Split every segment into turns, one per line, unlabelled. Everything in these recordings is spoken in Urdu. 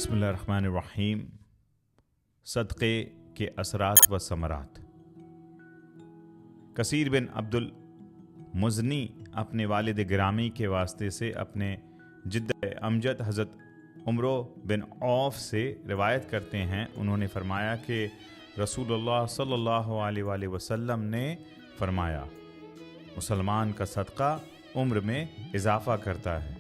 بسم اللہ الرحمن الرحیم۔ صدقے کے اثرات و ثمرات۔ کثیر بن عبد المزنی اپنے والد گرامی کے واسطے سے اپنے جد امجد حضرت عمرو بن عوف سے روایت کرتے ہیں، انہوں نے فرمایا کہ رسول اللہ صلی اللہ علیہ وآلہ وسلم نے فرمایا، مسلمان کا صدقہ عمر میں اضافہ کرتا ہے،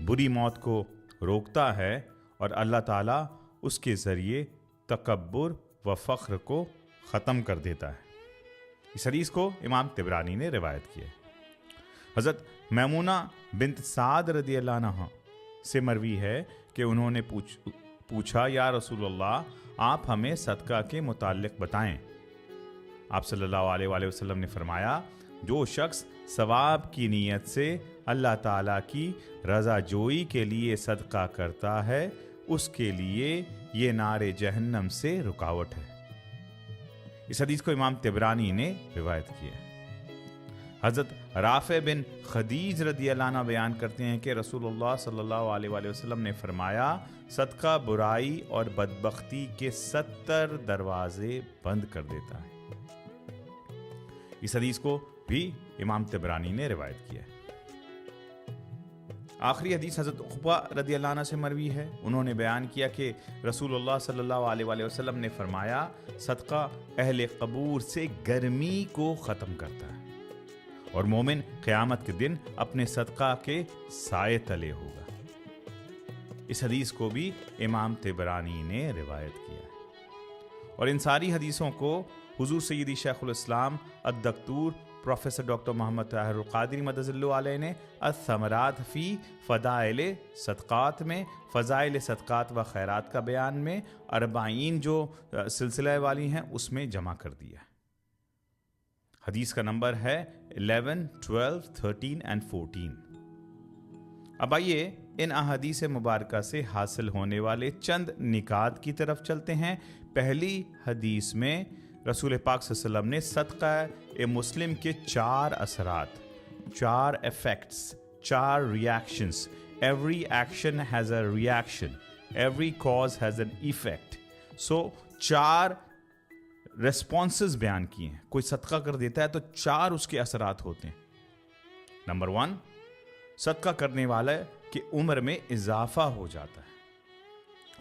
بری موت کو روکتا ہے اور اللہ تعالیٰ اس کے ذریعے تکبر و فخر کو ختم کر دیتا ہے۔ اس حدیث کو امام طبرانی نے روایت کیا ہے۔ حضرت میمونہ بنت سعد رضی اللہ عنہ سے مروی ہے کہ انہوں نے پوچھا یا رسول اللہ، آپ ہمیں صدقہ کے متعلق بتائیں۔ آپ صلی اللہ علیہ وآلہ وسلم نے فرمایا، جو شخص ثواب کی نیت سے اللہ تعالیٰ کی رضا جوئی کے لیے صدقہ کرتا ہے، اس کے لیے یہ نار جہنم سے رکاوٹ ہے۔ اس حدیث کو امام طبرانی نے روایت کیا ہے۔ حضرت رافع بن خدیج رضی اللہ عنہ بیان کرتے ہیں کہ رسول اللہ صلی اللہ علیہ وآلہ وسلم نے فرمایا، صدقہ برائی اور بدبختی کے 70 دروازے بند کر دیتا ہے۔ اس حدیث کو بھی امام طبرانی نے روایت کیا ہے۔ آخری حدیث حضرت عقبہ رضی اللہ عنہ سے مروی ہے، انہوں نے بیان کیا کہ رسول اللہ صلی اللہ علیہ وآلہ وسلم نے فرمایا، صدقہ اہل قبور سے گرمی کو ختم کرتا ہے اور مومن قیامت کے دن اپنے صدقہ کے سائے تلے ہوگا۔ اس حدیث کو بھی امام طبرانی نے روایت کیا ہے۔ اور ان ساری حدیثوں کو حضور سیدی شیخ الاسلام الدکتور پروفیسر ڈاکٹر محمد طاہر القادری مدد اللہ علیہ نے الثمرات فی فضائل صدقات میں، فضائل صدقات و خیرات کا بیان میں 40 جو سلسلہ والی ہیں اس میں جمع کر دیا۔ حدیث کا نمبر ہے 11، 12، 13 and 14۔ اب آئیے ان احادیث مبارکہ سے حاصل ہونے والے چند نکات کی طرف چلتے ہیں۔ پہلی حدیث میں رسول پاک صلی اللہ علیہ وسلم نے صدقہ مسلم کے 4 اثرات، 4 effects, 4 reactions. Every action has a reaction, every cause has an effect. So 4 responses بیان کیے ہیں۔ کوئی صدقہ کر دیتا ہے تو 4 اس کے اثرات ہوتے ہیں۔ نمبر 1، صدقہ کرنے والا کی عمر میں اضافہ ہو جاتا ہے۔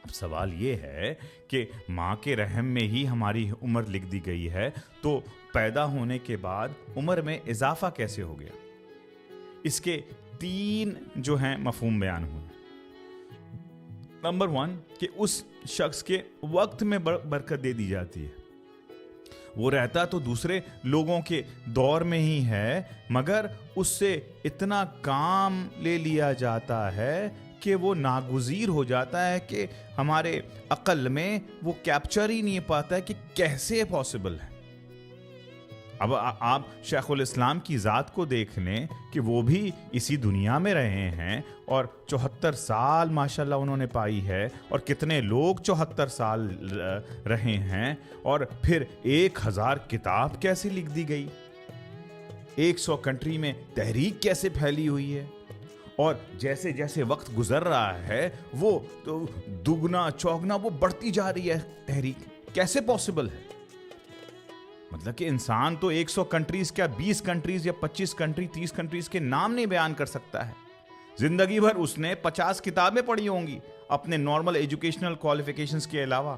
اب سوال یہ ہے کہ ماں کے رحم میں ہی ہماری عمر لکھ دی گئی ہے، تو پیدا ہونے کے بعد عمر میں اضافہ کیسے ہو گیا؟ اس کے 3 جو ہیں مفہوم بیان ہوئے۔ نمبر 1 کہ اس شخص کے وقت میں برکت دے دی جاتی ہے۔ وہ رہتا تو دوسرے لوگوں کے دور میں ہی ہے، مگر اس سے اتنا کام لے لیا جاتا ہے کہ وہ ناگزیر ہو جاتا ہے کہ ہمارے عقل میں وہ کیپچر ہی نہیں پاتا ہے کہ کیسے پاسبل ہے۔ اب آپ شیخ الاسلام کی ذات کو دیکھ لیں کہ وہ بھی اسی دنیا میں رہے ہیں اور 74 سال ماشاءاللہ انہوں نے پائی ہے، اور کتنے لوگ 74 سال رہے ہیں، اور پھر 1000 کتاب کیسے لکھ دی گئی، 100 کنٹری میں تحریک کیسے پھیلی ہوئی ہے، اور جیسے جیسے وقت گزر رہا ہے وہ تو دگنا چوگنا وہ بڑھتی جا رہی ہے تحریک۔ کیسے پاسبل ہے؟ مطلب کہ انسان تو 100 کنٹریز کیا 20 کنٹریز یا 25 کنٹری 30 کنٹریز کے نام نہیں بیان کر سکتا ہے۔ زندگی بھر اس نے 50 کتابیں پڑھی ہوں گی اپنے نارمل ایجوکیشنل کوالیفیکیشنز کے علاوہ۔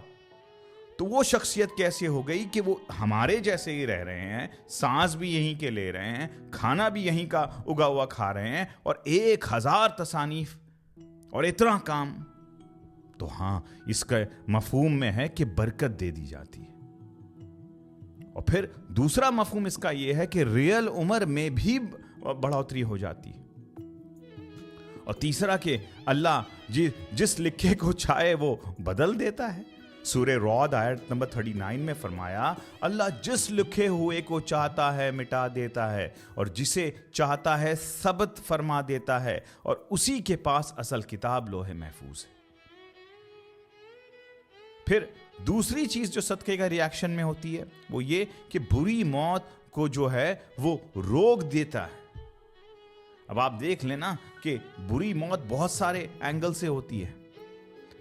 تو وہ شخصیت کیسے ہو گئی کہ وہ ہمارے جیسے ہی رہ رہے ہیں، سانس بھی یہیں کے لے رہے ہیں، کھانا بھی یہیں کا اگا ہوا کھا رہے ہیں، اور 1000 تصانیف اور اتنا کام۔ تو ہاں، اس کا مفہوم میں ہے کہ برکت دے دی جاتی ہے۔ اور پھر دوسرا مفہوم اس کا یہ ہے کہ ریئل عمر میں بھی بڑھوتری ہو جاتی ہے۔ اور تیسرا کہ اللہ جس لکھے کو چاہے وہ بدل دیتا ہے۔ سورہ رعد آیت نمبر 39 میں فرمایا، اللہ جس لکھے ہوئے کو چاہتا ہے مٹا دیتا ہے، اور جسے چاہتا ہے ثبت فرما دیتا ہے، اور اسی کے پاس اصل کتاب لوح محفوظ ہے۔ پھر دوسری چیز جو صدقے کا ریاکشن میں ہوتی ہے وہ یہ کہ بری موت کو جو ہے وہ روک دیتا ہے۔ اب آپ دیکھ لینا کہ بری موت بہت سارے اینگل سے ہوتی ہے۔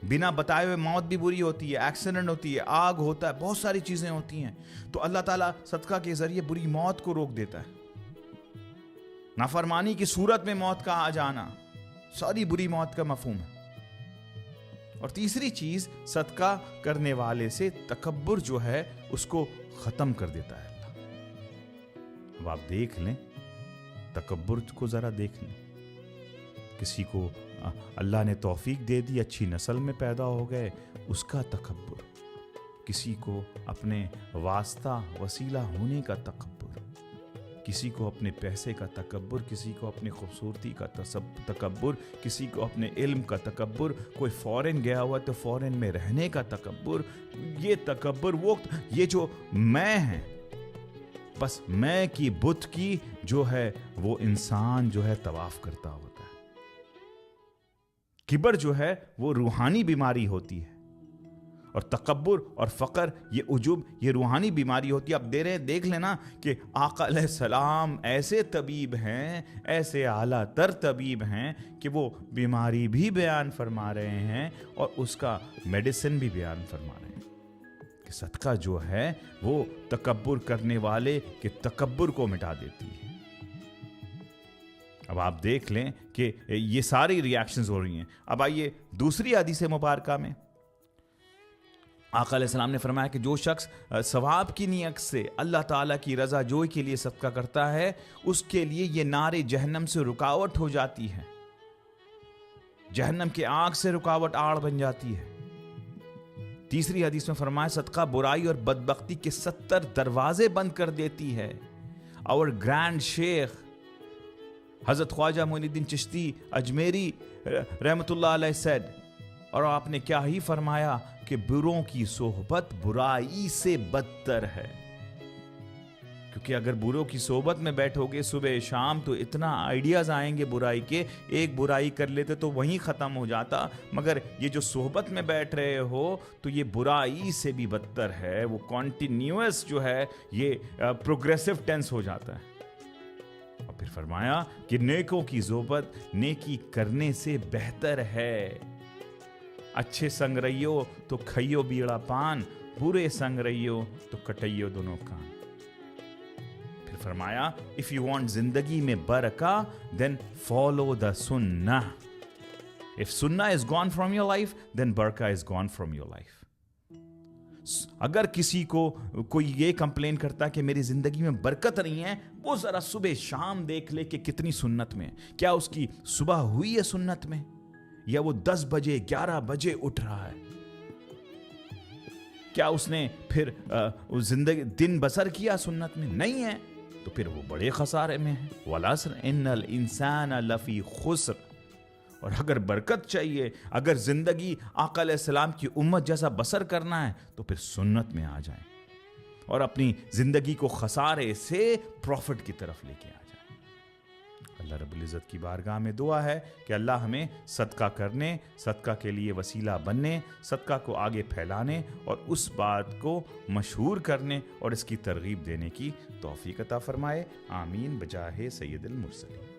بنا بتائے ہوئے موت بھی بری ہوتی ہے، ایکسیڈنٹ ہوتی ہے، آگ ہوتا ہے، بہت ساری چیزیں ہوتی ہیں. تو اللہ تعالیٰ صدقہ کے ذریعے بری موت کو روک دیتا ہے. نافرمانی کی صورت میں موت کا آ جانا ساری بری موت کا مفہوم ہے. اور تیسری چیز، صدقہ کرنے والے سے تکبر جو ہے اس کو ختم کر دیتا ہے اللہ. اب آپ دیکھ لیں تکبر کو، ذرا دیکھ لیں. کسی کو اللہ نے توفیق دے دی، اچھی نسل میں پیدا ہو گئے، اس کا تکبر. کسی کو اپنے واسطہ وسیلہ ہونے کا تکبر، کسی کو اپنے پیسے کا تکبر، کسی کو اپنی خوبصورتی کا تکبر، کسی کو اپنے علم کا تکبر، کوئی فورن گیا ہوا تو فورن میں رہنے کا تکبر. یہ تکبر یہ جو میں ہے، بس میں کی بت کی جو ہے وہ انسان جو ہے طواف کرتا ہوتا ہے. کبر جو ہے وہ روحانی بیماری ہوتی ہے، اور تکبر اور فقر، یہ عجب، یہ روحانی بیماری ہوتی ہے. اب دیکھ لینا کہ آقا علیہ السلام ایسے طبیب ہیں، ایسے اعلیٰ تر طبیب ہیں کہ وہ بیماری بھی بیان فرما رہے ہیں اور اس کا میڈیسن بھی بیان فرما رہے ہیں کہ صدقہ جو ہے وہ تکبر کرنے والے کے تکبر کو مٹا دیتی ہے. اب آپ دیکھ لیں کہ یہ ساری ریاکشنز ہو رہی ہیں. اب آئیے دوسری حدیث مبارکہ میں آقا علیہ السلام نے فرمایا کہ جو شخص ثواب کی نیت سے اللہ تعالیٰ کی رضا جوئی کے لیے صدقہ کرتا ہے، اس کے لیے یہ نار جہنم سے رکاوٹ ہو جاتی ہے، جہنم کے آگ سے رکاوٹ آڑ بن جاتی ہے. تیسری حدیث میں فرمایا صدقہ برائی اور بدبختی کے 70 دروازے بند کر دیتی ہے. اور گرینڈ شیخ حضرت خواجہ معین الدین چشتی اجمیری رحمۃ اللہ علیہ سیڈ، اور آپ نے کیا ہی فرمایا کہ بروں کی صحبت برائی سے بدتر ہے. کیونکہ اگر بروں کی صحبت میں بیٹھو گے صبح شام تو اتنا آئیڈیاز آئیں گے برائی کے، ایک برائی کر لیتے تو وہیں ختم ہو جاتا، مگر یہ جو صحبت میں بیٹھ رہے ہو تو یہ برائی سے بھی بدتر ہے. وہ کنٹینیوس جو ہے یہ پروگریسو ٹینس ہو جاتا ہے. اور پھر فرمایا کہ نیکوں کی صحبت نیکی کرنے سے بہتر ہے. اچھے سنگ رہیو تو کھئیو بیڑا پان، برے سنگ رہیو تو کٹئیو دونوں کان. پھر فرمایا if you want زندگی میں برکہ then follow the sunnah. If sunnah is gone from your life then barakah is gone from your life. اگر کسی کو کوئی یہ کمپلین کرتا کہ میری زندگی میں برکت نہیں ہے، وہ ذرا صبح شام دیکھ لے کہ کتنی سنت میں، کیا اس کی صبح ہوئی ہے سنت میں، یا وہ 10 بجے 11 بجے اٹھ رہا ہے، کیا اس نے پھر زندگی دن بسر کیا سنت میں؟ نہیں ہے، تو پھر وہ بڑے خسارے میں ہے. والعصر ان الانسان لفی خسر. اور اگر برکت چاہیے، اگر زندگی آقا علیہ السلام کی امت جیسا بسر کرنا ہے تو پھر سنت میں آ جائیں اور اپنی زندگی کو خسارے سے پروفٹ کی طرف لے کے آ جائیں. اللہ رب العزت کی بارگاہ میں دعا ہے کہ اللہ ہمیں صدقہ کرنے، صدقہ کے لیے وسیلہ بننے، صدقہ کو آگے پھیلانے اور اس بات کو مشہور کرنے اور اس کی ترغیب دینے کی توفیق عطا فرمائے. آمین بجاہ سید المرسلین.